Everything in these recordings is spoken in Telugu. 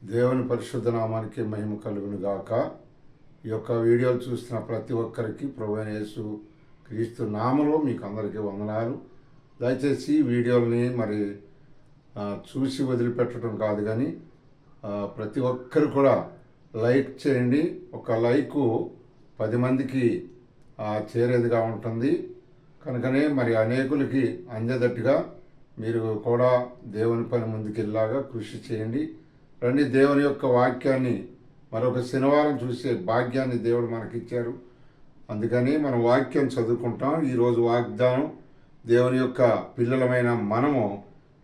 దేవుని పరిశుద్ధ నామానికి మహిమ కలుగును గాక. ఈ యొక్క వీడియోలు చూస్తున్న ప్రతి ఒక్కరికి ప్రభువైన యేసు క్రీస్తు నామములో మీకు అందరికీ వందనాలు. దయచేసి వీడియోల్ని చూసి వదిలిపెట్టడం కాదు, కానీ ప్రతి ఒక్కరు కూడా లైక్ చేయండి. ఒక లైకు 10 మందికి చేరేదిగా ఉంటుంది. కనుకనే అనేకులకి అందేటట్టుగా మీరు కూడా దేవుని పని ముందుకెళ్ళాగా కృషి చేయండి. రండి, దేవుని యొక్క వాక్యాన్ని మరొక శనివారం చూసే భాగ్యాన్ని దేవుడు మనకిచ్చారు. అందుకని మనం వాక్యం చదువుకుంటాం. ఈరోజు వాగ్దానం దేవుని యొక్క పిల్లలమైన మనము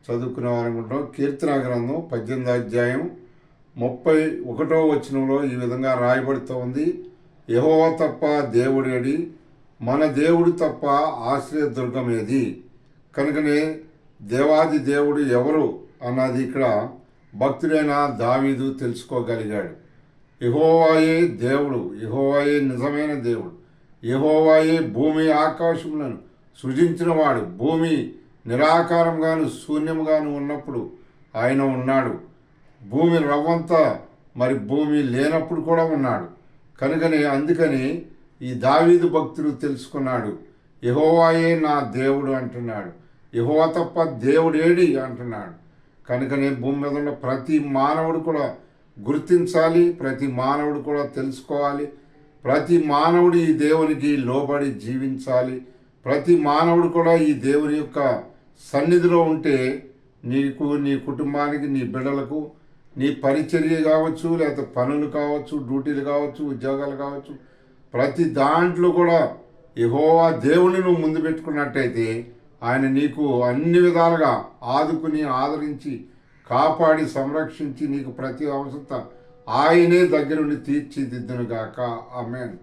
చదువుకునేవారనుకుంటాం. కీర్తన గ్రంథం 18వ అధ్యాయం 31వ వచనంలో ఈ విధంగా రాయబడుతూ ఉంది. యెహోవా తప్ప దేవుడేడి, మన దేవుడు తప్ప ఆశ్రయదుర్గం ఏది? కనుకనే దేవాది దేవుడు ఎవరు అన్నది ఇక్కడ భక్తుడైన దావీదు తెలుసుకోగలిగాడు. యెహోవాయే దేవుడు, యెహోవాయే నిజమైన దేవుడు, యెహోవాయే భూమి ఆకాశములను సృజించినవాడు. భూమి నిరాకారంగాను శూన్యముగాను ఉన్నప్పుడు ఆయన ఉన్నాడు. భూమి రవ్వంతా భూమి లేనప్పుడు కూడా ఉన్నాడు. అందుకని ఈ దావీదు భక్తుడు తెలుసుకున్నాడు, యెహోవాయే నా దేవుడు అంటున్నాడు. యెహోవా తప్ప దేవుడేడి అంటున్నాడు. కనుకనే భూమి మీద ఉన్న ప్రతి మానవుడు కూడా గుర్తించాలి, ప్రతి మానవుడు కూడా తెలుసుకోవాలి, ప్రతి మానవుడు ఈ దేవునికి లోబడి జీవించాలి. ప్రతి మానవుడు కూడా ఈ దేవుని యొక్క సన్నిధిలో ఉంటే నీకు, నీ కుటుంబానికి, నీ బిడ్డలకు, నీ పరిచర్య కావచ్చు, లేకపోతే పనులు కావచ్చు, డ్యూటీలు కావచ్చు, ఉద్యోగాలు కావచ్చు, ప్రతి దాంట్లో కూడా యెహోవా దేవుని నువ్వు ముందు పెట్టుకున్నట్టయితే ఆయన నీకు అన్ని విధాలుగా ఆదుకుని, ఆదరించి, కాపాడి, సంరక్షించి నీకు ప్రతి అవసరత ఆయనే దగ్గరుండి తీర్చిదిద్దునుగాక. ఆమేన్.